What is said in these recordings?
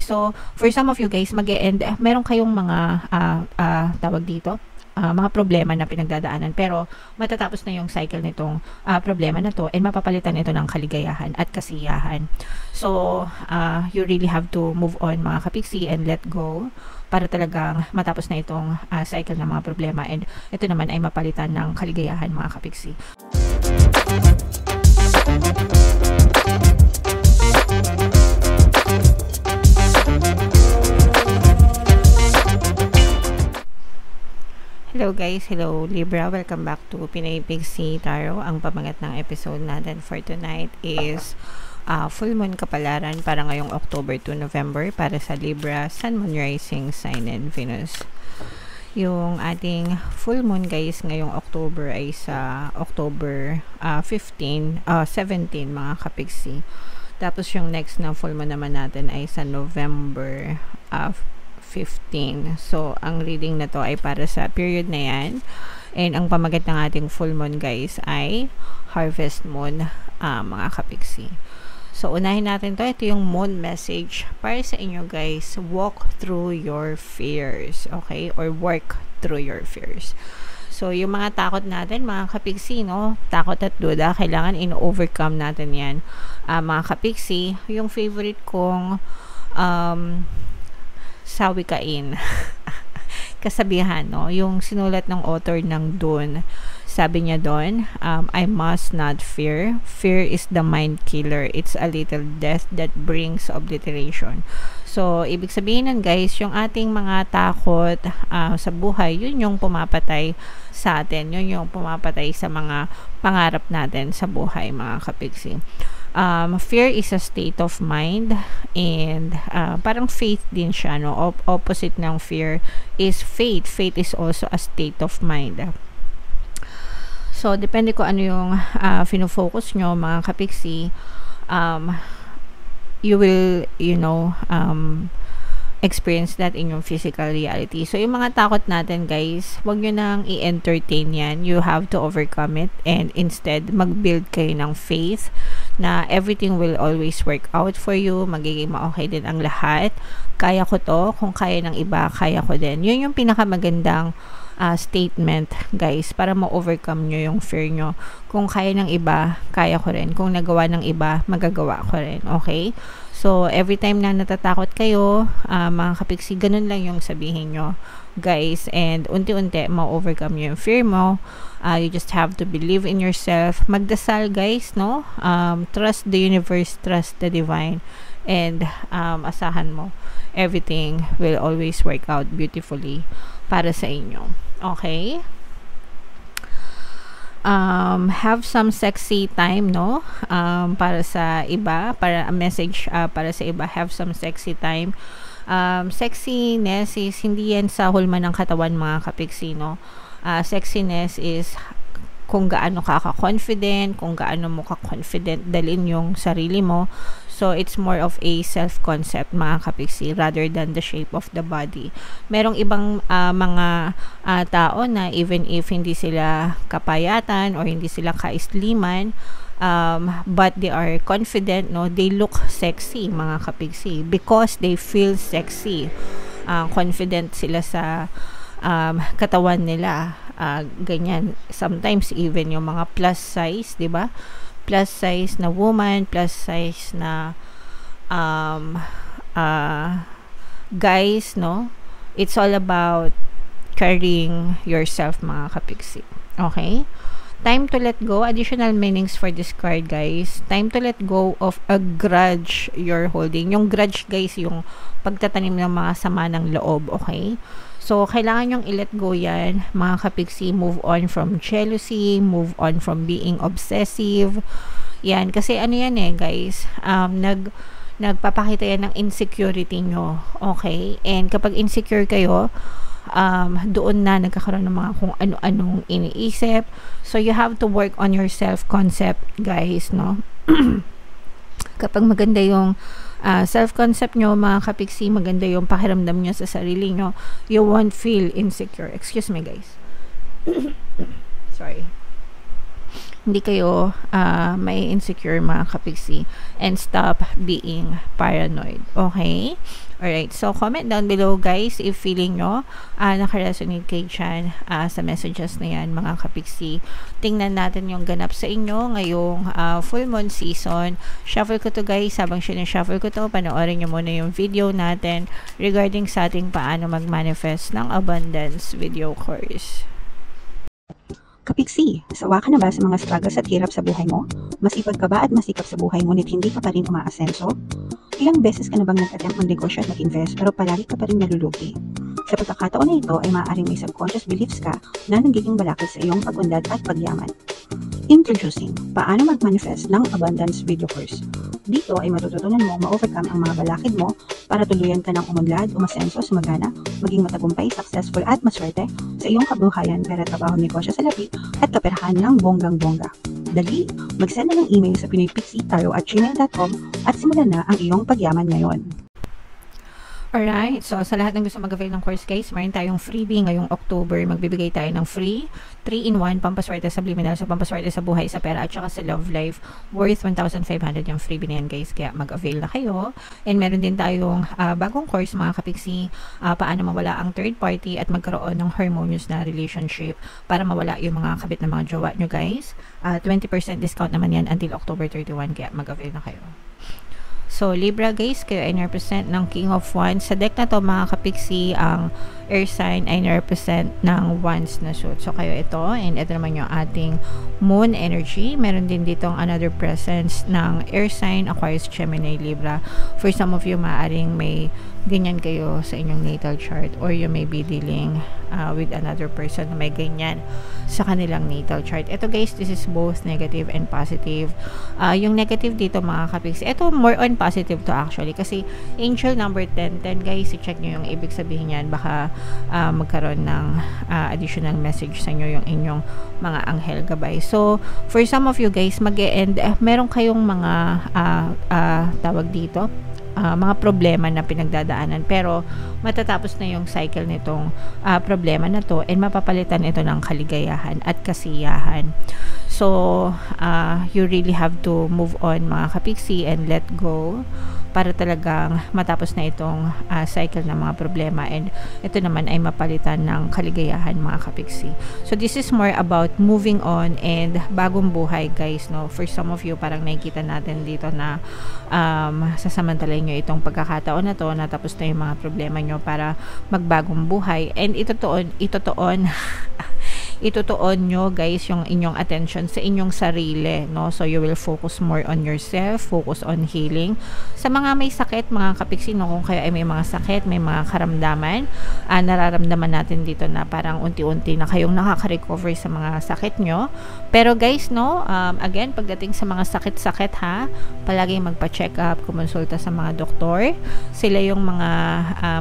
So, for some of you guys, mag-e-end, meron kayong mga, tawag dito, mga problema na pinagdadaanan, pero matatapos na yung cycle nitong problema na to, and mapapalitan ito ng kaligayahan at kasiyahan. So, you really have to move on, mga kapiksi, and let go para talagang matapos na itong cycle ng mga problema, and ito naman ay mapalitan ng kaligayahan, mga kapiksi. Hello guys, hello Libra, welcome back to Pinay Pixie Tarot. Ang pamagat ng episode natin for tonight is full moon kapalaran para ngayong October to November para sa Libra, Sun, Moon, Rising, Sign, and Venus. Yung ating full moon guys ngayong October ay sa October 17 mga kapiksi. Tapos yung next na full moon naman natin ay sa November 15. So, ang reading na to ay para sa period na yan. And ang pamagat ng ating full moon guys ay harvest moon, mga kapiksi. So, unahin natin to. Ito yung moon message para sa inyo guys. Walk through your fears. Okay? Or work through your fears. So, yung mga takot natin, mga kapiksi, no? Takot at duda, kailangan in-overcome natin yan. Mga kapiksi, yung favorite kong sawikain kasabihan, no? Yung sinulat ng author ng Dune, sabi niya doon, I must not fear. Fear is the mind killer. It's a little death that brings obliteration. So, ibig sabihin nun guys, yung ating mga takot sa buhay, yun yung pumapatay sa atin. Yun yung pumapatay sa mga pangarap natin sa buhay, mga kapiksi. Fear is a state of mind, and parang faith din siya, no? Opposite ng fear is faith. Faith is also a state of mind. So, depende ko ano yung fino-focus nyo, mga kapiksi, you will, experience that in your physical reality. So, yung mga takot natin, guys, wag nyo nang i-entertain yan. You have to overcome it, and instead, mag-build kayo ng faith na everything will always work out for you. Magiging ma-okay din ang lahat. Kaya ko to. Kung kaya ng iba, kaya ko din. Yun yung pinakamagandang statement, guys, para ma-overcome nyo yung fear nyo. Kung kaya ng iba, kaya ko rin. Kung nagawa ng iba, magagawa ko rin. Okay? So, every time na natatakot kayo, mga kapiksi, ganun lang yung sabihin nyo, guys. And unti-unti, ma-overcome nyo yung fear mo. You just have to believe in yourself. Magdasal, guys, no? Trust the universe, trust the divine. And asahan mo, everything will always work out beautifully para sa inyo. Okay? Have some sexy time, no? Para sa iba, para a message para sa iba, have some sexy time. Sexiness is hindi yan sa hulma ng katawan, mga kapiksi, no? Sexiness is kung gaano ka ka-confident, kung gaano mo ka-confident dalhin yung sarili mo. So, it's more of a self-concept, mga kapiksi, rather than the shape of the body. Merong ibang mga tao na even if hindi sila kapayatan or hindi sila kaisliman, but they are confident, no? They look sexy, mga kapiksi, because they feel sexy. Confident sila sa katawan nila. Ganyan. Sometimes even yung mga plus size, 'di ba? Plus size na woman, plus size na guys, no? It's all about carrying yourself, mga kapiksi. Okay? Time to let go. Additional meanings for this card, guys. Time to let go of a grudge you're holding. Yung grudge, guys, yung pagtatanim ng mga sama ng loob. Okay? So, kailangan yung i-let go yan, mga kapiksi. Move on from jealousy, move on from being obsessive. Yan, kasi ano yan guys, nagpapakita yan ng insecurity nyo. Okay? And kapag insecure kayo, doon na nagkakaroon ng mga kung ano-anong iniisip. So, you have to work on your self-concept, guys, no? Kapag maganda yung self-concept nyo, mga kapiksi, maganda yung pakiramdam nyo sa sarili nyo, you won't feel insecure. Excuse me, guys. Sorry. Hindi kayo may insecure, mga kapiksi. And stop being paranoid. Okay? Alright, so comment down below guys if feeling nyo nakaresonate kayo dyan sa messages na yan mga kapiksi. Tingnan natin yung ganap sa inyo ngayong full moon season. Shuffle ko to guys, habang shuffle ko to, panoorin nyo muna yung video natin regarding sa ating paano mag-manifest ng abundance video course. Kapiksi, sawa ka na ba sa mga struggles at hirap sa buhay mo? Masipag ka ba at masikap sa buhay ngunit hindi ka pa rin umaasenso? Ilang beses ka na bang nag-attempt mag-negosyo at mag-invest pero palagi ka pa rin nalulugi? Sa pagkakataon na ito ay maaaring may subconscious beliefs ka na nagiging balakid sa iyong pag-unlad at pagyaman. Introducing, paano mag-manifest ng abundance video course. Dito ay matututunan mo ma-overcome ang mga balakid mo para tuluyan ka ng umunlad, umasenso, sumagana, maging matagumpay, successful at maswerte sa iyong kabuhayan, pera, trabaho, negosyo sa lapi at kaperahan ng bonggang-bongga. Dali, mag-send na ng email sa pinoypixitarot@gmail.com at simulan na ang iyong pagyaman ngayon. Alright, so sa lahat ng gusto mag-avail ng course guys, mayroon tayong freebie ngayong October. Magbibigay tayo ng free 3-in-1 pampaswerte sa subliminal, sa pampaswerte sa buhay, sa pera at saka sa love life, worth 1,500 yung freebie na yan guys, kaya mag-avail na kayo. And meron din tayong bagong course mga kapiksi, paano mawala ang third party at magkaroon ng harmonious na relationship para mawala yung mga kabit na mga jowa nyo guys. 20% discount naman yan until October 31, kaya mag-avail na kayo. So, Libra guys, kayo ay represent ng King of Wands. Sa deck na to mga kapiksi, ang air sign ay represent ng Wands na suit. So, kayo ito. And ito naman yung ating moon energy. Meron din ditong another presence ng air sign, Aquarius, Gemini, Libra. For some of you, maaaring may ganyan kayo sa inyong natal chart, or you may be dealing with another person na may ganyan sa kanilang natal chart. Ito guys, this is both negative and positive. Yung negative dito mga kapiksi, ito more on positive to actually, kasi angel number 10 guys, i-check nyo yung ibig sabihin yan. Baka magkaroon ng additional message sa inyo yung inyong mga anghel gabay. So for some of you guys, mag-e-end, meron kayong mga tawag dito, mga problema na pinagdadaanan, pero matatapos na yung cycle nitong problema na to, and mapapalitan ito ng kaligayahan at kasiyahan. So you really have to move on mga kapiksi and let go para talagang matapos na itong cycle ng mga problema, and ito naman ay mapalitan ng kaligayahan mga kapiksi. So this is more about moving on and bagong buhay guys, no? For some of you, parang nakikita natin dito na sasamantalayin nyo itong pagkakataon na to, natapos na yung mga problema nyo para magbagong buhay, and itutuon nyo guys yung inyong attention sa inyong sarili, no? So you will focus more on yourself, focus on healing. Sa mga may sakit mga kapiksi, no, kung kayo ay may mga sakit, may mga karamdaman, nararamdaman natin dito na parang unti-unti na kayong nakaka-recover sa mga sakit nyo. Pero guys, no, again, pagdating sa mga sakit-sakit ha, palaging magpa-check up, kumonsulta sa mga doktor. Sila yung mga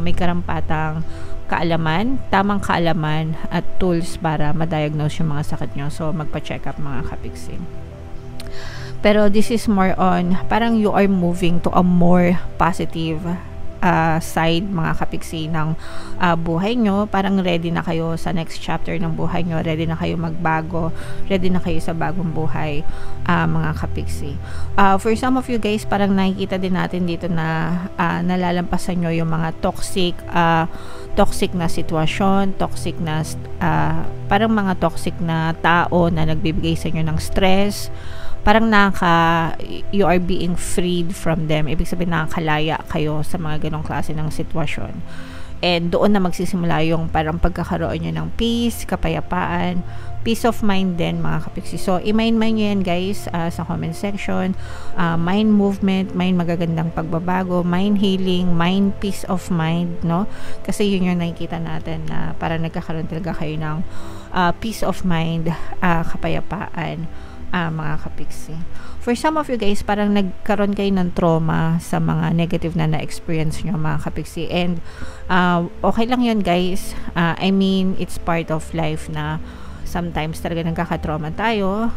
may karampatang kaalaman, tamang kaalaman at tools para ma-diagnose yung mga sakit nyo. So, magpa-check up mga kapiksi. Pero this is more on, parang you are moving to a more positive side mga kapiksi ng buhay nyo. Parang ready na kayo sa next chapter ng buhay nyo, ready na kayo magbago, ready na kayo sa bagong buhay mga kapiksi. For some of you guys, parang nakikita din natin dito na nalalampasan nyo yung mga toxic na sitwasyon, toxic na parang mga toxic na tao na nagbibigay sa inyo ng stress. Parang you are being freed from them. Ibig sabihin nakakalaya kayo sa mga ganong klase ng sitwasyon. And doon na magsisimula yung parang pagkakaroon nyo ng peace, kapayapaan, peace of mind din mga kapiksi. So, i-mind nyo yan guys sa comment section. Mind movement, mind magagandang pagbabago, mind healing, mind peace of mind, no? Kasi yun yung nakikita natin na parang nagkakaroon talaga kayo ng peace of mind, kapayapaan, mga kapiksi. For some of you guys, parang nagkaroon kayo ng trauma sa mga negative na na-experience nyo mga kapiksi, and okay lang yun guys. I mean, it's part of life na sometimes talaga nagkakatrauma tayo,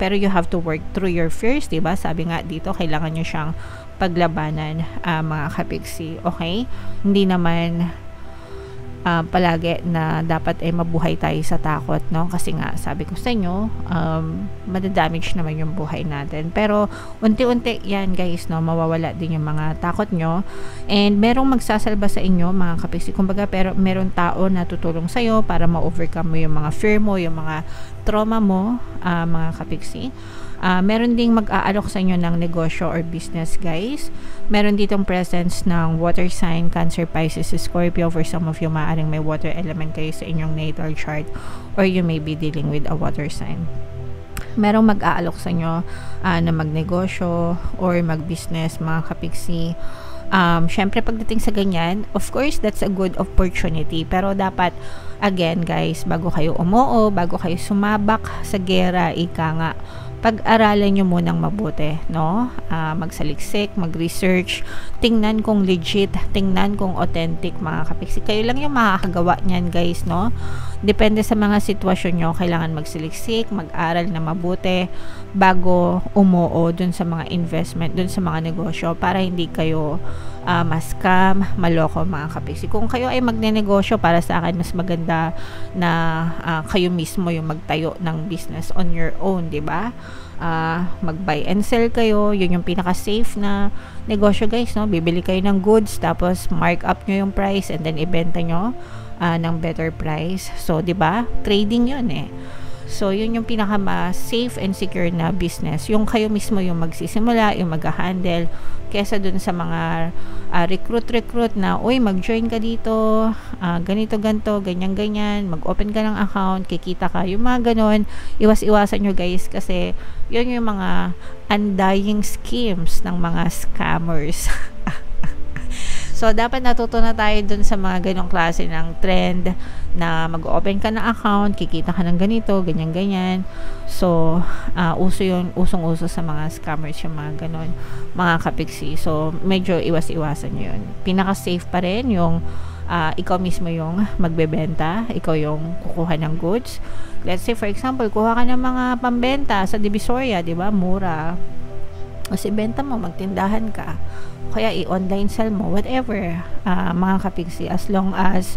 pero you have to work through your fears, diba? Sabi nga dito, kailangan nyo siyang paglabanan mga kapiksi, okay? Hindi naman palagi na dapat mabuhay tayo sa takot, no? Kasi nga, sabi ko sa inyo, madadamage naman yung buhay natin. Pero, unti-unti yan, guys, no? Mawawala din yung mga takot nyo. And, merong magsasalba sa inyo, mga kapiksi. Kumbaga, pero merong tao na tutulong sa'yo para ma-overcome mo yung mga fear mo, yung mga trauma mo, mga kapiksi. Meron ding mag-aalok sa inyo ng negosyo or business, guys. Meron ditong presence ng water sign, Cancer, Pisces, Scorpio. For some of you, maaaring may water element kayo sa inyong natal chart, or you may be dealing with a water sign. Merong mag-aalok sa inyo na magnegosyo or mag-business, mga kapiksi. Syempre, pagdating sa ganyan, of course, that's a good opportunity. Pero dapat, again, guys, bago kayo umuo, bago kayo sumabak sa gera, ika nga, pag-aralan nyo munang mabuti, no? Magsaliksik, mag-research, tingnan kung legit, tingnan kung authentic, mga kapiksi. Kayo lang yung makakagawa niyan, guys, no? Depende sa mga sitwasyon nyo, kailangan magsaliksik, mag-aral na mabuti bago umuo dun sa mga investment, dun sa mga negosyo, para hindi kayo ma-scam, maloko, mga kapiksi. Kung kayo ay magnenegosyo, para sa akin, mas maganda na kayo mismo yung magtayo ng business on your own, di ba? Mag-buy and sell kayo, yun yung pinaka-safe na negosyo, guys, no? Bibili kayo ng goods, tapos mark up nyo yung price, and then ibenta nyo ng better price. So, di ba? Trading yun eh. So, yun yung pinaka-safe and secure na business. Yung kayo mismo yung magsisimula, yung mag-handle, kesa dun sa mga recruit na, uy, mag-join ka dito, ganito, ganyan, mag-open ka ng account, kikita ka, yung mga ganon, iwas-iwasan nyo, guys, kasi yun yung mga undying schemes ng mga scammers. So, dapat natuto na tayo dun sa mga ganong klase ng trend na mag-open ka na account, kikita ka ng ganito, ganyan. So, usong-uso sa mga scammers yung mga ganon, mga kapiksi. So, medyo iwas-iwasan nyo yun. Pinaka-safe pa rin yung ikaw mismo yung magbebenta, ikaw yung kukuha ng goods. Let's say, for example, kuha ka ng mga pambenta sa Divisoria, di ba? Mura. Kasi benta mo, magtindahan ka, kaya i-online sell mo, whatever, mga kapiksi, as long as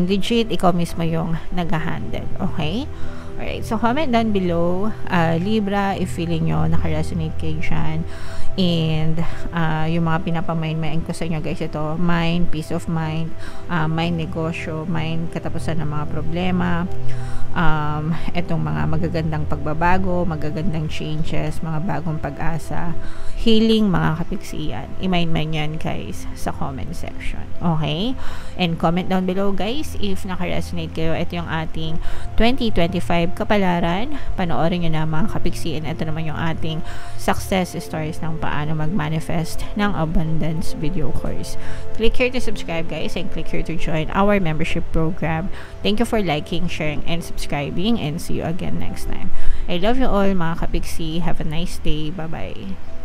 legit, ikaw mismo yung nag-handle. Okay? Alright, so comment down below, Libra, if feeling nyo naka-resonate kayo dyan, and yung mga pinapamain-main ko sa inyo, guys, ito, mind, peace of mind, mind negosyo, mind katapusan ng mga problema, etong mga magagandang pagbabago, magagandang changes, mga bagong pag-asa, healing, mga kapiksiyan. I-mind yan, guys, sa comment section. Okay? And comment down below, guys, if naka-resonate kayo. Ito yung ating 2025 kapalaran. Panoorin nyo na, mga kapiksiyan. Ito naman yung ating success stories ng paano mag-manifest ng abundance video course. Click here to subscribe, guys, and click here to join our membership program. Thank you for liking, sharing, and subscribing, and see you again next time. I love you all, mga kapiksi. Have a nice day. Bye-bye.